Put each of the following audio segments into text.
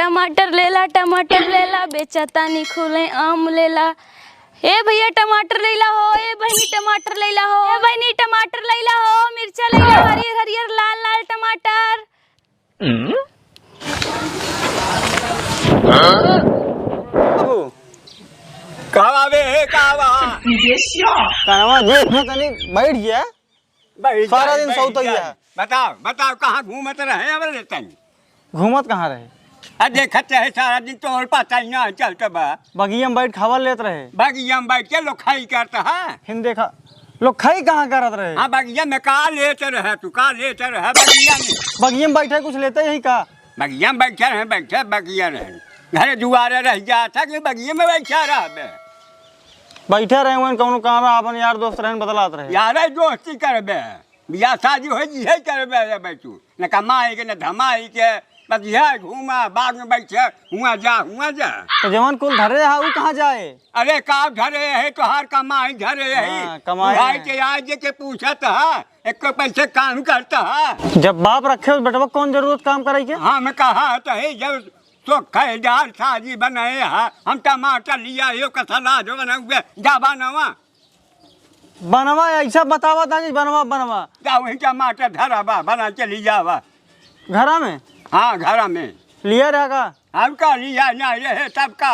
टमाटर लेला बेचता नहीं खुले आम लेला। ए भैया टमाटर लैला हो, ए बहनी टमाटर लैला हो, ए बहनी टमाटर लैला हो, मिर्चा लैला हरियर हरियर लाल लाल टमाटर। कावा बे कावा कनवा देख में तनी बैठ गया सारा दिन सौत गया। बताओ बताओ कहाँ घूमत रहे अब तनी घूमत कहाँ रहे? देखते है सारा दिन तो पता ही ना चलता बा। बगिया में बैठ खावा लेत रहे, बगिया में बैठ के लोग खाई करता है। हिंद देखा लोग खाई कहाँ करत रहे? हाँ बगिया में का लेते रहे तू का लेते रहे बगिया में? बगिया में बैठे कुछ लेते यही का? बगिया में बैठे बगिया रहे घर जुआरे रह जाता कि बगिया में बैठा रहा बैठे रहे वन कौनो काम अपन यार दोस्त रहन बदलात रहे। यार दोस्ती करबे बियाह शादी हो यही करबे बैठू न कमाई के न धमाई के बस यह घूमा बाग में बैठे हुआ जा तो जवान कुल धरे है वो कहाँ जाए? अरे का धरे है तो हर कमाई धरे है कमाई के आज के पूछत है एक पैसे काम करता है। जब बाप रखे उस बेटवा कौन जरूरत काम करे के? हम कहा तो है जब तो खैदार साजी बनाए है हम टमाटर लिया यो का सलाद बना हुए जा बनवा ऐसा बतावा था बनवा जा वही टमाटर धरा बा बना के लिया बा घरा में। हाँ घर में लिया रहेगा हमका लिया ना रहे तब का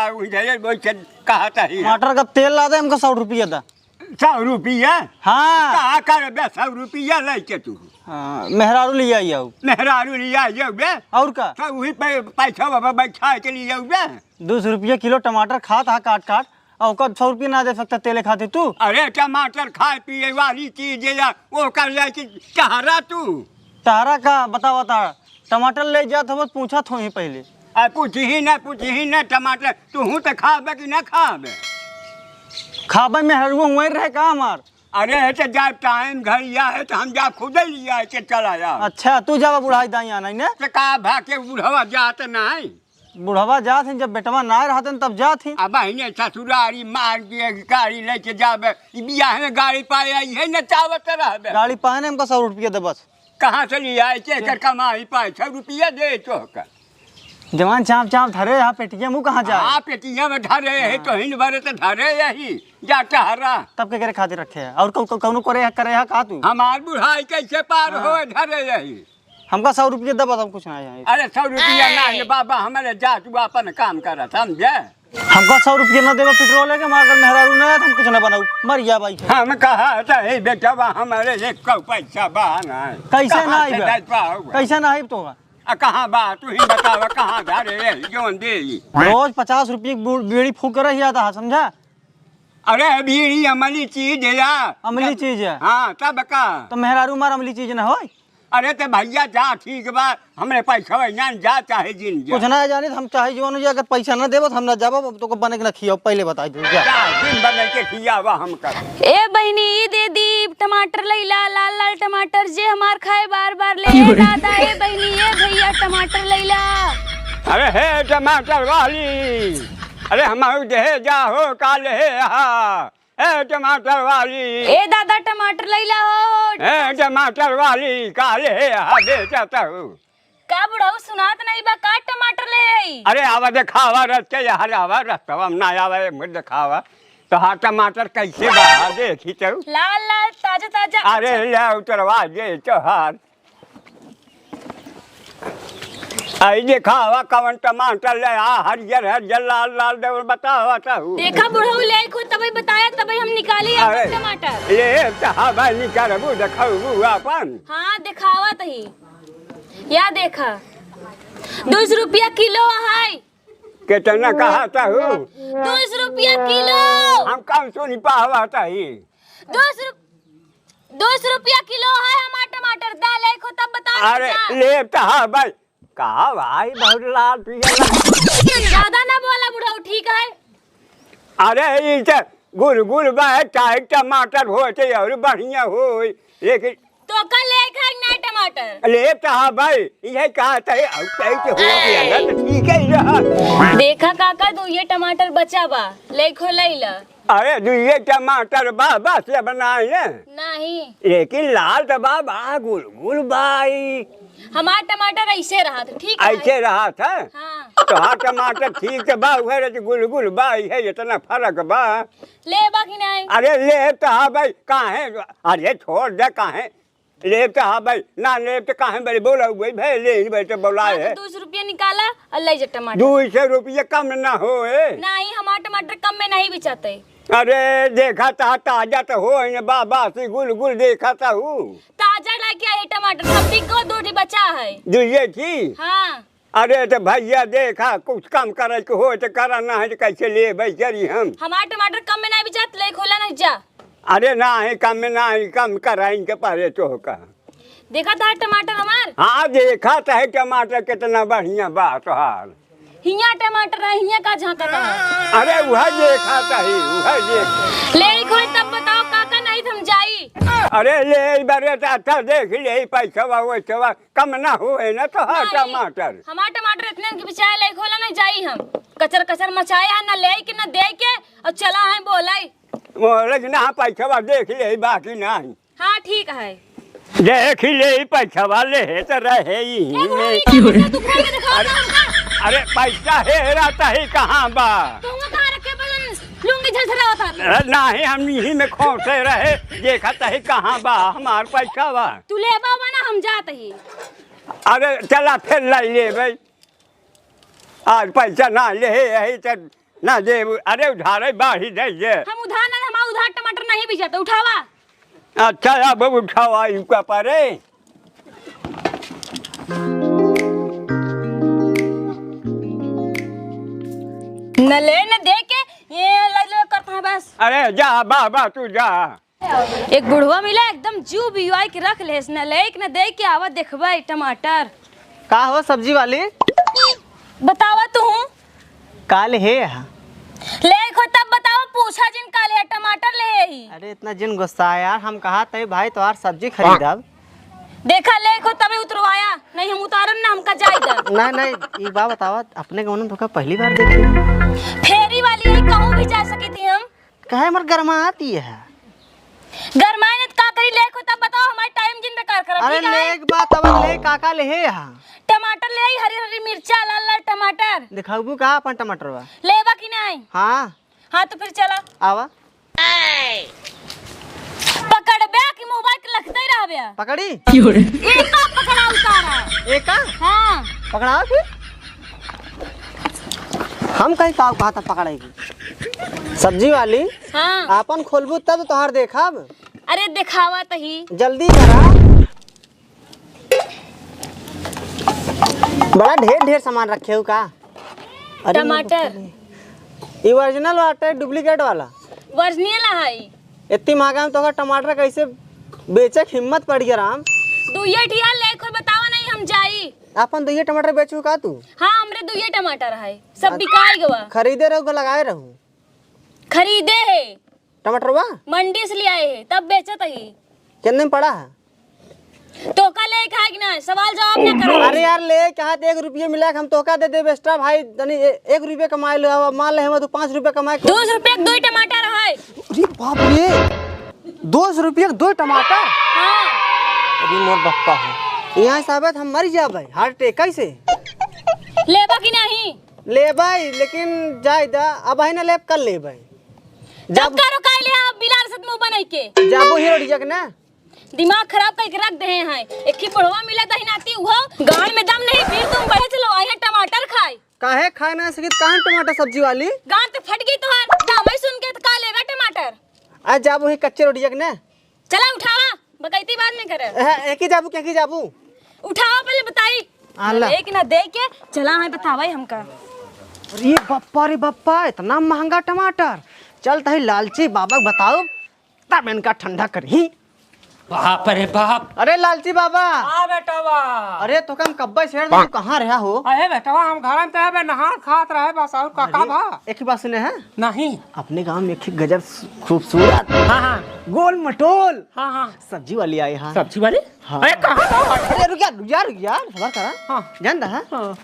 कहा था ही टमाटर का तेल ला दे हमको 100 रुपया था। 100 रुपया? हाँ कहा कर 100 रुपया लेके तू मेहरारू लिया आऊ मेहरारू लिया बे और का सब वही पैसा बाबा बैठा के लिए बे 200 रुपया किलो टमाटर खा था काट और 100 रुपया ना दे सकता तेले खाते तू? अरे टमाटर खाए पिए वाली चीज है वो कर ले कि चाहरा तू तारा का बता टमाटर ले जा तो बस पूछा थो ही पहले पूछ ही ना टमाटर तू हूँ तो खाबे कि ना खाबे? खाबे में हरुआ हुए रहे का हमार? अरे तो जब टाइम घर या है तो हम जा खुद ही लिया के चला जा। अच्छा तू जावा बुढ़ाई दाई आना ने तो का भाके बुढ़वा जात नहीं बुढ़वा जात हैं जब बेटवा ना रहते तब जात हैं। अब ने ससुरारी मार के गाड़ी लेके जाबे बियाह में गाड़ी पाए है न चावत रहबे गाड़ी पाने हमको 100 रुपया दे बस। कहाँ से लिया के कमाई पाए 100 रुपया दे चौक जवान चाप धरे यहाँ पेटिया मुँह कहाँ जाए? हाँ पेटिया में धरे है तो हिन भरे तो धरे यही जाता हरा तब के करे खातिर रखे है और कौनो करे का तू? हमार बुढ़ाई कैसे पार हो धरे यही हमका 100 रुपया दे बस हम कुछ नहीं। अरे 100 रुपया ना बाबा हमारे जा तू अपन काम कर समझे हमको 100 रुपया न देवा पेट्रोल है मार मेहरारू न हम कुछ न बनाऊ मर गया भाई। हम कहा था बेटा हमारे एक पैसा बहाना है कैसे ना आई तो कहाँ बा तू ही बतावा कहाँ धरे जोन दे रोज 50 रुपये बीड़ी फूक कर ही आता समझा? अरे बीड़ी अमली चीज है यार अमली चीज है। हाँ तब का तो मेहरारू मार अमली चीज ना हो? अरे तो भैया जा ठीक बा हमरे पैसा जा चाहे जिन जा कुछ ना जाने हम चाहे जीवन जी अगर पैसा ना देबो हम ना जाबो तो को बने के ना खियो पहले बता दो जा दिन बने के खियावा हम कर। ए बहनी दे दी टमाटर लैला लाल लाल टमाटर जे हमार खाए बार बार ले दादा। ए बहनी ए भैया टमाटर लैला। अरे हे टमाटर वाली अरे हमारे दे जा हो काले है ए टमाटर वाली ए दादा टमाटर लैला हो। ए टमाटर वाली काले बेचता हूँ का बुढ़ाऊ सुनात नहीं बा का टमाटर ले आई? अरे आवा देखावा रस्ते यार आवा रस्तवा में ना आवा मुझे देखावा तो हाँ टमाटर कैसे बा देखी तो लाल लाल ताजा ताजा। अरे ले उतरवा दे चोहार आई देखावा कवन टमाटर ले हरियर हरियर लाल लाल दे बतावा तो देखा बुढ़ाऊ ले खुद तभी बताया तभी हम निकाली टमाटर ये तो भाई निकालबू देखाबू अपन। हाँ दिखावा तही या देखा 200 रुपया किलो है। कितना कहा था 200 रुपया किलो हम कम सुनी पावा था 200 रुपया किलो है हमारा टमाटर दाल को तब बता। अरे ले तो भाई कहा भाई बहुत लाल पिया ज्यादा ना बोला बुढ़ाऊ ठीक है। अरे ये गुल बा टमाटर होते और बढ़िया हो लेकिन तो कल ले खाए ना टमाटर ले तो भाई ये कहा था हो गया तो ठीक है रहा। देखा काका दो ये टमाटर बचा बा ले खो लैला। अरे दो ये टमाटर बाबा से बनाए नहीं लेकिन लाल तो बाबा गुल भाई हमारा टमाटर ऐसे रहा था ठीक है ऐसे रहा था। हाँ तो हाँ टमाटर ठीक है बा उहे रे गुलगुल बा है इतना फर्क बा। ले बाकी नहीं अरे ले तो हाँ भाई कहाँ है अरे छोड़ दे कहाँ है ले तो हाँ भाई ना ले तो कहाँ है बोला हुई भाई ले भाई तो बोलाए है 200 रुपया निकाला और ले जा टमाटर। 200 रुपये कम ना हो नहीं हमारा टमाटर कम में नहीं बेचाते। अरे देखा था ताजा तो हो बाबा से गुल देखा था हूँ ताजा लाके आए टमाटर सब्जी को 2 बचा है। दुइये की हाँ अरे तो भैया देखा कुछ कम करे के हो तो करा ना है तो कैसे ले भाई करी हम हमारा टमाटर कम में नहीं बेचाते ले खोला नहीं जा। अरे ना है कम में ना है कम कराइन के पारे तो का देखा था टमाटर हमार। हाँ देखा था है टमाटर कितना बढ़िया बात हाल हिया टमाटर है हिया का झांका था। अरे वह देखा था ही वह देख ले खोल तब बताओ काका नहीं थम जाई। अरे ले बारे अच्छा देख ले पैसा वो कम ना हो ना तो हाँ टमाटर हमारा टमाटर इतने के बिचाए ले खोला नहीं जाई हम कचर कचर मचाए है ना ले के ना दे के और चला है बोलाई मोरज ना पैसा देख ले बाकी नहीं। हाँ ठीक है देख ले पैसा वाले है तो रहे ही में तू खोल के दिखा हमका। अरे पैसा है रहता ही कहाँ बा तो वो कहाँ रखे बलन लुंगी झलझला होता ना ही हम यही में खोसे रहे देखा था ही कहाँ बा हमार पैसा बा तू ले बाबा ना हम जाते ही। अरे चला फिर लाई ले भाई आज पैसा ना ले यही तो ना दे अरे उधार बाढ़ी दे हम उधार ना हमारा उधार टमाटर नहीं बेचाते उठावा। अच्छा अब उठावा इनका पारे न ले न दे के ये ले करता है बस। अरे जा बाबा तू जा एक बुढ़वा मिला एकदम जू बिवाई के रख ले न ले न दे के आवा देखबे टमाटर का हो सब्जी वाली बतावा तू काल है ले खो तब बताओ पूछा जिन काले है टमाटर ले ही। अरे इतना जिन गुस्सा है यार हम कहा थे भाई तो यार सब्जी खरीदब देखा ले खो तभी उतरवाया नहीं हम उतारन ना हमका जायदा। नहीं एक बात बतावा अपने गाँव में तो पहली बार देखी फेरी वाली है कहूँ भी जा सकी थी हम कहे मर गर्मा आती है गरमाने का करी ले खो तब बताओ हमारे टाइम जिन बेकार कर। अरे ले एक बात अब ले काका ले है टमाटर ले आई हरी हरी मिर्चा लाल लाल टमाटर दिखाऊ कहा अपन टमाटर बा लेबा की नहीं। हाँ हाँ तो फिर चला आवा पकड़ बे कि मोबाइल के लखते ही रह बे पकड़ी एक का पकड़ा उतारा एक का हाँ पकड़ा फिर हम कहीं का कहा था पकड़ेगी सब्जी वाली हाँ आपन खोलबू तब तोहार देखब अरे दिखावा तही जल्दी करा बड़ा ढेर सामान रखे हो का अरे टमाटर ये ओरिजिनल वाला है डुप्लीकेट वाला वर्जनीला है इतनी महंगा में तो टमाटर कैसे बेचे हिम्मत पड़ गया राम दुइये ठिया ले कोई बतावा नहीं हम जाई अपन दुइये टमाटर बेचू का तू हाँ हमरे दुइये टमाटर है सब बिकाई गवा खरीदे रहो लगाए रहूं खरीदे है टमाटर बा मंडी से ले आए है तब बेचत है कितने में पड़ा है तो का ले खाए कि ना सवाल जवाब ना करो। अरे यार ले कहा 1 रुपये मिला हम तोका दे दे एक्स्ट्रा भाई तनी 1 रुपये कमाए लो मान ले हम तो 5 रुपये कमाए 200 रुपये के 2 टमाटर है। अरे बाप रे 200 रुपये के 2 टमाटर हाँ अरे मोर बप्पा है यहाँ साबित हम मर जाबे हार्ट अटैक कैसे लेबा की नहीं ले भाई लेकिन जाय दा अब है ना लेब कर ले भाई जब करो काई ले आप बिलाल सत मुंह बनाई के जाबो हीरो डिजक ना दिमाग खराब करके रख दे हैं एक ही पढ़वा मिला दही नाती हुआ गाड़ में दम नहीं फिर तुम बढ़े चलो आए टमाटर खाए काहे खाए ना सकित काहे टमाटर सब्जी वाली गाड़ तो फट गई तोहार दामई सुन के तो का लेगा टमाटर आज जाबो ही कच्चे रोटी जक ना चला उठावा बकैती बात नहीं करे एक ही जाबू क्या की जाबू उठावा पहले बताई आला एक ना दे के चला है बतावा हमका अरे बप्पा इतना महंगा टमाटर चल तही लालची बाबा बताओ तब इनका ठंडा करही बाप रे बाप। अरे लालची बाबा हाँ बेटवा अरे तो कम कब्बे छेड़ दे कहाँ रहा हो अरे बेटवा हम घर में तहबे नहार खात रहे बस और काका भा एक ही बात सुने हैं नहीं अपने गांव में एक ही गजब खूबसूरत हाँ हाँ गोल मटोल हाँ हाँ सब्जी वाली आई हाँ सब्जी वाले हाँ। अरे कहाँ अरे रुक यार सबर करा हाँ जानता है हाँ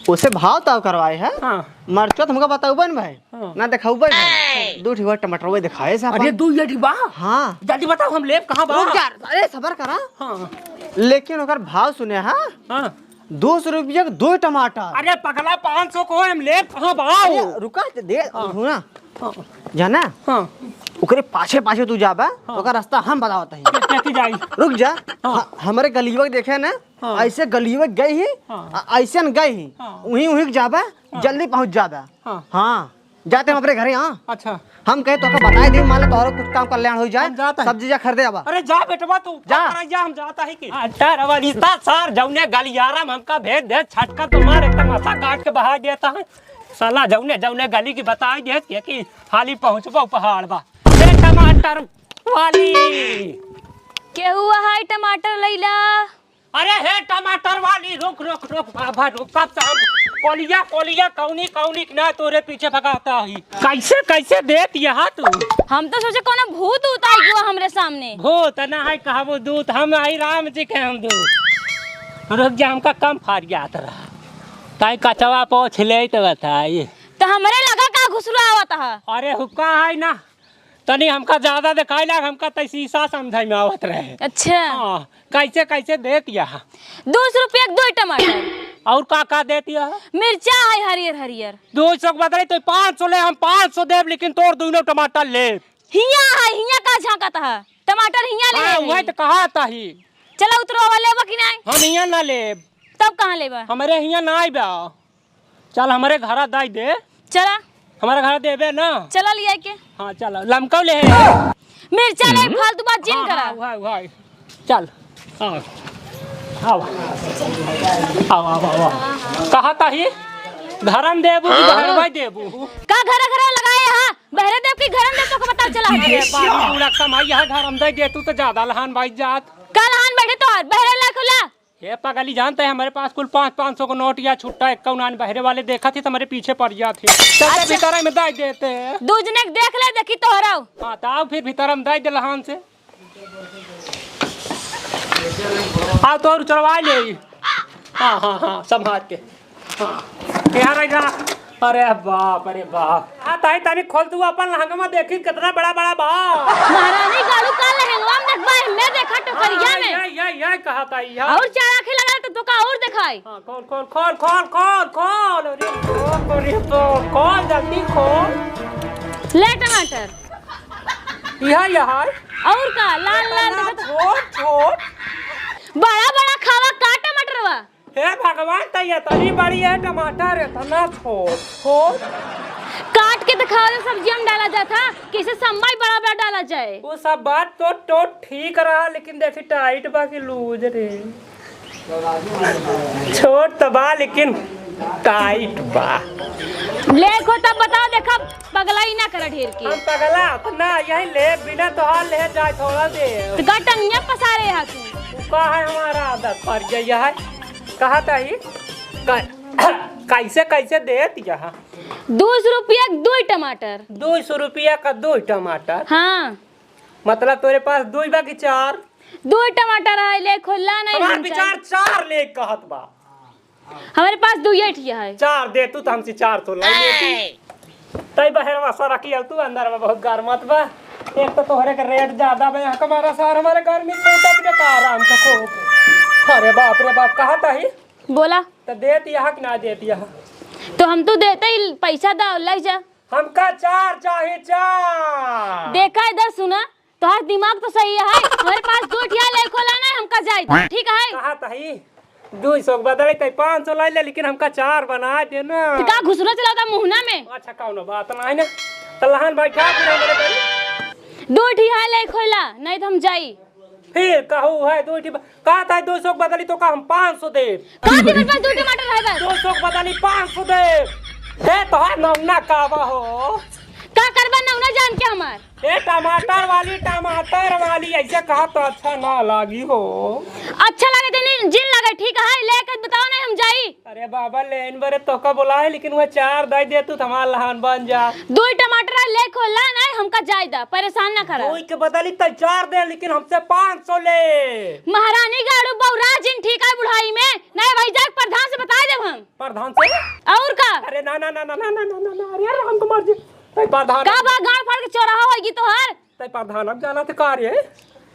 उसे भाव ताव करवाए है हाँ मरचो तुमको बताऊ बन भाई हाँ। ना दिखाऊ भाई 2 ठिवा टमाटर वो दिखाए से अरे 2 ये डिब्बा हाँ जल्दी बताओ हम लेब कहाँ बा रुक यार अरे सबर करा हाँ लेकिन ओकर भाव सुने हाँ हाँ 200 रुपये के 2 टमाटर। अरे पगला 500 को हम ले कहाँ बाओ। रुका दे सुना जाना हाँ ओकरे पाछे पाछे तू जाबा तो ओकर रास्ता हम बतावत हई। कैसे जाई। रुक जा हमारे गलीवा देखे ना ऐसे गलीवा गई ही ऐसे न गई ही वहीं वहीं जाबा जल्दी पहुंच जाबा। हाँ जाते हम अपने घरे। हाँ अच्छा हम कहे तो बताए दे मान लो तोहरा कुछ काम कल्याण हो जाए हम जाता है। सब्जी जा खरीदे आबा। अरे जा बेटवा तू जा। जा हम जाता है कि अच्छा रिश्ता सार जौने गलियारा में हमका भेज दे छटका तुम्हार एकदम माथा काट के बहा देता है साला जौने जौने गली की बता दे कि हाली पहुंचबो पहाड़ बा ए टमाटर वाली। के हुआ है टमाटर लैला। अरे हे टमाटर वाली रुक रुक रुक बाबा रुक कब से हम कोलिया कोलिया कौनी कौनी ना तोरे पीछे भगाता ही कैसे कैसे देत यहाँ तू। हम तो सोचे कोनो भूत उत आई गयो हमरे सामने। भूत ना है कहबो दूत हम आई राम जी के हम दूत। रुक जा हमका कम फारियात रहा ताई कचवा पोछ ले तो बताई। तो हमरे लगा का घुसरो आवत है। अरे हुक्का है ना तनी हमका ज्यादा दिखाई लाग हमका तै शीशा समझाई में आवत रहे। अच्छा हाँ कैसे कैसे देत यहाँ। 200 रुपये के 2 टमाटर। और का देती है। मिर्चा है हरियर हरियर। 200 बदले तो 500 ले हम 500 देव लेकिन तोर दोनों टमाटर ले। हिया है हिया का झांकत है टमाटर हिया ले। हाँ वही तो कहा था ही। चलो उतरो वाले कि नहीं। हम यहाँ ना ले तब कहाँ लेबा। हमारे यहाँ ना आई बा चल हमारे घर दाई दे। चला हमारे घर देबे ना। चला लिया के। हाँ चल लमका ले मिर्चा ले फालतू बात जिन करा। भाई चल आओ आओ आओ आओ आओ कहा था ही घरम देबू घरवा देबू का घर घर लगाए हां बहरे देव की घरम देव तो को पता चला है। पानी पूरा कमाई है घरम दे तू तो ज्यादा लहान भाई जात कल हान बैठे तो बहरे ला खुला। ये पगली जानते हैं हमारे पास कुल 500 को नोट या छुट्टा 51 बहरे वाले देखा थी तो हमारे पीछे पड़ गया थे। चलते भीतर में दाई देते हैं। दूजने देख ले देखी तो हराओ। हाँ तो आओ फिर भीतर में दाई दे लहान से आओ तो चलवा ले। हाँ हाँ हाँ संभाल के हाँ यहाँ रहेगा। अरे बाप हाँ ताई तानी खोल तू अपन लहंगा देखी कितना बड़ा बड़ा बा। महारानी गालू का लहंगवा में देखबा मैं देखा टोकरिया में ये कहा ताई और चार आंखें लगा तो का और दिखाई। हाँ खोल खोल खोल खोल खोल खोल अरे खोल जल्दी खोल। ले टमाटर यहाँ और का लाल लाल छोट छोट बड़ा बड़ा खावा का टमाटरवा। हे भगवान तैया तनी बड़ी है टमाटर इतना छोट छोट काट के दिखाओ तो सब्जियों में डाला जाता कैसे सम्माई बड़ा बड़ा डाला जाए। वो सब बात तो ठीक रहा लेकिन देखी टाइट बा की लूज रे छोट तबा लेकिन टाइट बा। लेखो तब बताओ देखा पगला ही ना कर ढेर के। हम पगला अपना यही ले बिना तोहार ले जाए थोड़ा दे तो गटंगिया पसारे यहाँ तू का है हमारा आदत पड़ गया है कहा था ही कैसे कैसे देत यहाँ। 200 रुपया 2 टमाटर। 200 रुपया का 2 टमाटर। हाँ मतलब तेरे पास 2 बाकी 4 2 टमाटर है ले खोला नहीं। हमारे विचार 4 ले कहत बा। हमारे पास 2 ठिया है 4 दे तू तो हमसे 4 तो ला लेती तई बहरवा सारा किया तू अंदर में बहुत गरमत बा। एक तो तोहरे का रेट ज्यादा बा यहाँ हमारा सार हमारे घर में छोटा बेकार आराम का खूब। अरे बाप रे बाप कहा था ही बोला तो देती यहाँ कि ना देती यहाँ। तो हम तो देते ही पैसा दाओ लग जा। हमका 4 चाहिए 4। देखा इधर सुना तुम्हारा दिमाग तो सही है हमारे पास 2 ठिया ले खोला ना हमका जाए ठीक है। कहा था ही 200 बदले तो 500 ला ले लेकिन हमका 4 बना देना। तो का घुसरा चलाता मुहना में। अच्छा कौनो बात ना है ना तो लहान बैठा फिर 2 ठिया ले खोला नहीं तो हम जाई। फिर कहू है 2 कहा था 200 बदली तो का हम 500 दे। कहां के मेरे पास 2 टमाटर है बस 200 बदली 500 दे। हे तो है नौना कावा हो का करबा नौना जान के हमार। ए टमाटर वाली ऐसे कहा तो अच्छा ना लागी हो। अच्छा लगे देने जिन लगे ठीक है लेकर बताओ नहीं हम जाई। अरे बाबा लेन बरे तो का बोला है लेकिन वो 4 दे दे तू हमारा लहान बन जा। 2 टमाटर ले खोला नहीं हमका जायदा परेशान ना करा। कोई के बदली तो 4 दे लेकिन हमसे 500 ले। महारानी गाड़ू बौरा जिन ठीक है बुढ़ाई में नहीं भाई जाग प्रधान से बता दे हम। प्रधान से और का अरे ना ना ना ना ना ना ना ना अरे राम कुमार जी तई प्रधान का बा गाड़ फाड़ के चौराहा होगी तो हर तई प्रधान अब जाना थे कार्य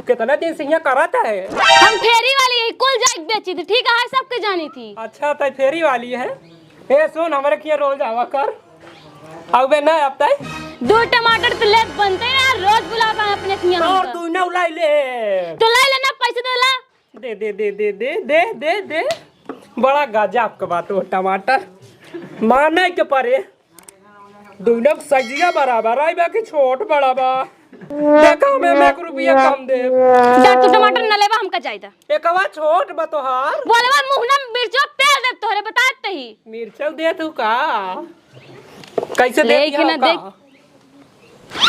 कितना दिन से यहाँ करत है? हम फेरी वाली है, कुल जाग बेची थी, ठीक है, सबके जानी थी। अच्छा तो फेरी वाली है। ए सुन हमारे किया रोज आवा कर। अब बे ना अब तय 2 टमाटर तो ले बनते हैं यार, रोज बुलाता है अपने किया और तू ना उलाई ले। तो ले लेना पैसे, तो ला। दे दे दे दे दे दे दे दे। बड़ा गजब का बात हो टमाटर माने के परे दोनों सजिया बराबर आई बा कि छोट बड़ा बा। देखा मैं 1 रुपया कम दे। जा तू टमाटर न लेवा, हमका चाहिए। एकवा छोट बा तोहार। बोलवा मुंह ना मिर्चो तेल दे तोरे बताते ही। मिर्चौ दे तू का कैसे दे देख ना देख,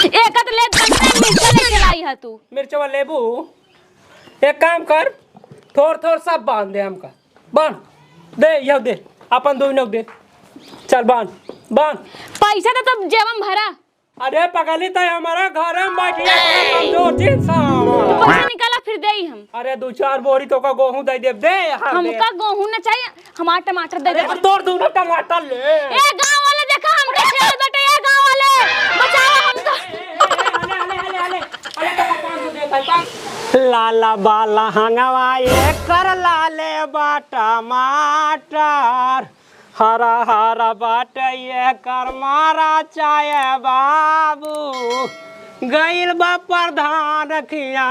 एक तो ले बनते मिर्चा ले खिलाई है तू। मिर्चवा लेबू। एक काम कर थोड़ थोड़ सब बांध दे हमका। बांध दे यह दे अपन दोनों दे। चल बांध बांध। पैसा तो तब जेबम भरा। अरे पगली तो हमारा घर में बैठिया कमजोर चीज पैसा निकाला फिर दे ही हम। अरे 2-4 बोरी तो का गेहूं दे दे दे। हमका गेहूं ना चाहिए, हमारा टमाटर दे दे। तोड़ दूं ना टमाटर ले। ए गांव वाले देखा हमका खेल बेटे, ए गांव वाले बचाओ हमका। लाला बाला हंगवा ये कर लाले बा टमाटर हरा हरा बाट ये कर मारा चाय बाबू गइल बा प्रधान रखिया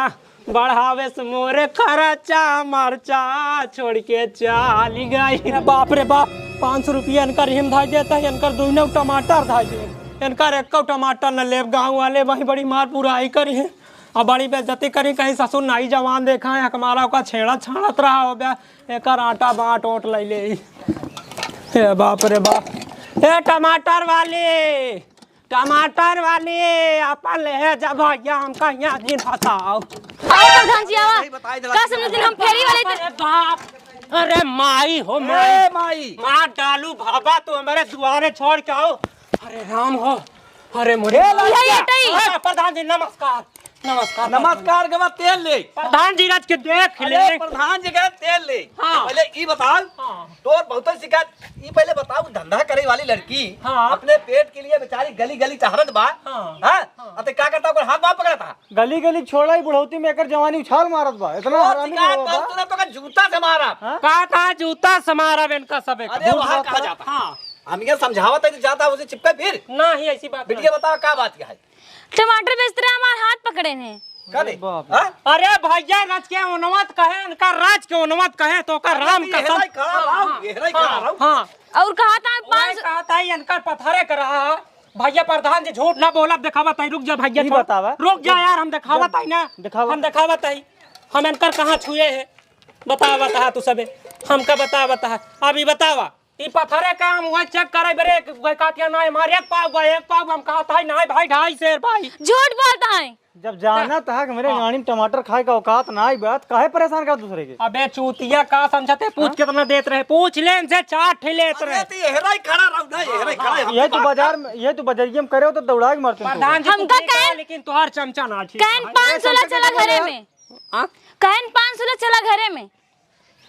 बढ़ावे से मोरे खर्चा मरचा छोड़ के चाली गई। बाप रे बाप 500 रुपया इनकर हिम धा देता है। इनकर दोनों टमाटर धा दे। इनकर 1 टमाटर न ले। गाँव वाले वही बड़ी मार पुराई करी है अब बड़ी बेइज्जती करी। कहीं ससुर नाई जवान देखा है हमारा का छेड़ा छाड़त रहा हो गया। एक आटा बाट ओट ले ले। हे बाप रे बाप। ए टमाटर वाले अपन ले जा भैया हमका यहाँ दिन फसाओ। आओ प्रधान जी आवा। का समझते हम फेरी वाले थे। अरे बाप अरे माई हो माई मार डालू भाभा तो हमारे दुआरे छोड़ के आओ। अरे राम हो। अरे मुझे प्रधान जी नमस्कार। नमस्कार नमस्कार गवा तेल ले। प्रधान जी राज के देख ले। अरे प्रधान जी का तेल ले। हाँ। पहले ई बताओ हाँ। तोर बहुत शिकायत। ई पहले बताओ धंधा करे वाली लड़की हाँ। अपने पेट के लिए बेचारी गली गली टहरत बा। हाँ। हाँ। अते क्या करता ओकर हाथ बाप पकड़ा था। गली गली छोड़ा ही बुढ़ौती में एकर जवानी उछाल मारत बा। इतना और हरामी शिकायत बुढ़वा बहुत बा। तूने तो का जूता से मारा। का जूता समारा इनका सब एक। अरे वहाँ कहा जाता। हाँ हम ये समझावत है जाता उसे चिपका फिर। ना ही ऐसी बात बिटिया बताओ क्या बात क्या है। टमाटर बेचते रहे, हमारे हाथ पकड़े हैं। करे बाप रे। हाँ? अरे भैया राज के उन्नत कहे उनका राज के उन्नत कहे तो का राम का येहराई खड़ा रहो, येहराई खड़ा रहो। हाँ और कहा था 500 कहा था इनका पथरे कर रहा है। भैया प्रधान जी झूठ ना बोला दिखावा ताई। रुक जा भैया नहीं छोड़। बतावा। रुक जा यार हम दिखावा ताई ना। दिखावा। हम दिखावा ताई। हम इनकर कहाँ छुए है बता तू सबे हमका बता अभी बतावा। ई पथरे का हम वह चेक करे बरे वह काटिया ना मारे एक पाव हम कहा था ना भाई 2.5 शेर भाई। झूठ बोलता है। जब जाना था कि मेरे गाड़ी में टमाटर खाए का औकात ना आई बात काहे परेशान कर दूसरे के। अबे चूतिया का समझते पूछ कितना देते रहे। पूछ ले इनसे 4 ठेलेत रहे। अरे तो येहराई खड़ा रहो ना, येहराई खड़ा है। ये तो बाजार में ये तो बजरिया में करे हो तो दौड़ा के मारते हैं प्रधान जी हमका तू ठीक है, कहे- लेकिन तुहार चमचा ना ठीक कहन 500 ला चला घरे में। हाँ? कहन 500 ला चला घरे में।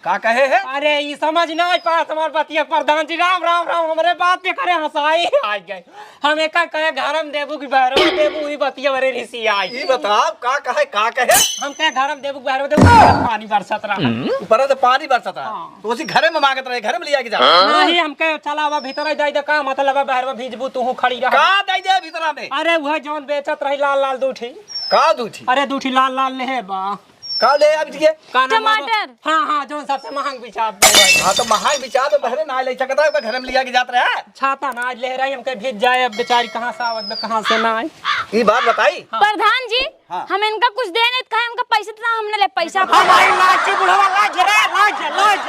का कहे है। अरे ये समझ ना पास हमारे बतिया प्रधान जी राम राम राम हमारे बात पे करे हंसाई आ गए। हम एक कहे घरम देबू की बहरो देबू ही बतिया बरे ऋषि आई। ये बताओ का कहे का कहे। हम कहे घरम देबू बहरो देबू पानी बरसत रहा। ऊपर से पानी बरसता था हाँ। तो उसी घरे में मांगत रहे, घरे में लिया के जा। नहीं हम कहे चला अब भीतर जाई तो का मतलब है बहरो भीजबू तू खड़ी रह। का दे दे भीतरा में। अरे वह जौन बेचत रही लाल लाल दूठी। का दूठी अरे दूठी लाल लाल ले बा का ले अब ठीक है। का नाम बा? टमाटर। हाँ जौन सबसे महंग बिचा हाँ तो महाई बिचा तो बहरे ना ले सकता है, घरे में लिया के जात रहे। छाता ना आज ले रही हम कहे भीज जाए अब बेचारी कहाँ से आवत कहाँ से ना आए। ये बात बताई। प्रधान जी हाँ। हम इनका कुछ दे नहीं कहे, हमका पैसा तो हमने ले पैसा। हमारी लाची बुढ़वा लाज रे लाज लाज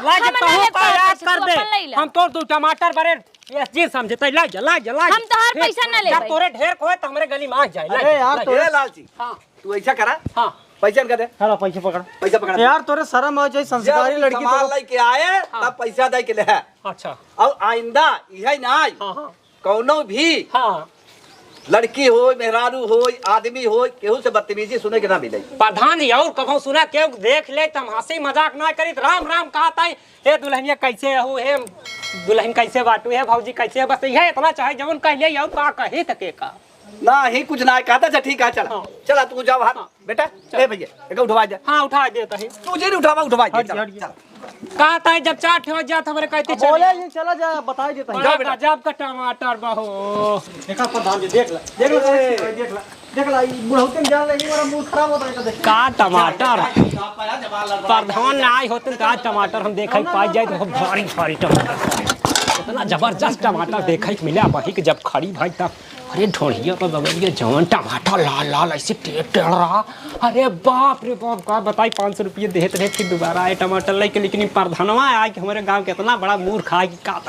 लाज हम तो ना ले का याद पैसा, कर तू दे। अपन ले ला। हम तोर 2 टमाटर बरे यस जी समझते लाज लाज लाज हम तोहार पैसा ना ले जब भाई। तोरे ढेर कोए तो हमरे गली में आ जाए अरे यार तो तो ये लालची हाँ तू ऐसा करा हाँ पैसा इनका दे। हेलो पैसे पकड़। पैसा पकड़ा यार तोरे शर्म हो जाए संस्कारी लड़की सामान तो लेके आए तब पैसा दे के ले है। अच्छा और आइंदा यही ना आई हाँ हाँ कौनो भी हाँ लड़की हो मेहरारू हो आदमी हो केहू से बदतमीजी सुने के ना मिले। प्रधान जी और कभू सुना के देख ले तुम हंसी मजाक ना करी राम राम कहा था हे दुल्हनिया कैसे हो हे दुल्हन कैसे बाटू है भौजी कैसे है बस यह इतना चाहे जवन कह ले का कहे तके का ना ही कुछ ना कहता था ठीक है चला चला तू जाओ हाथ बेटा ए भैया एक उठवा दे हाँ उठा देता है तुझे नहीं उठवा दे हट चल जा कहता है जब चाट हो जाता हमारे कहते बोले ये चला जा बता देता है बड़ा गजब का टमाटर बहो देखा प्रधान जी देख ला देख ला ये बुढ़ौती में जान लगी मेरा मूड खराब होता है देख का टमाटर प्रधान ना आई होते का टमाटर हम देखा पाई जाए तो भारी भारी टमाटर इतना जबरदस्त टमाटर देखा मिला वही के जब खड़ी भाई तब अरे ढोड़िया पर बगलिए जवन टमाटर लाल लाल ऐसे टेढ़ रहा अरे बाप रे बाप का बताई 500 रुपये देते रहे फिर दोबारा आए टमाटर लेके लेकिन प्रधानवा आए कि हमारे गांव के इतना बड़ा मूर्ख आए कि का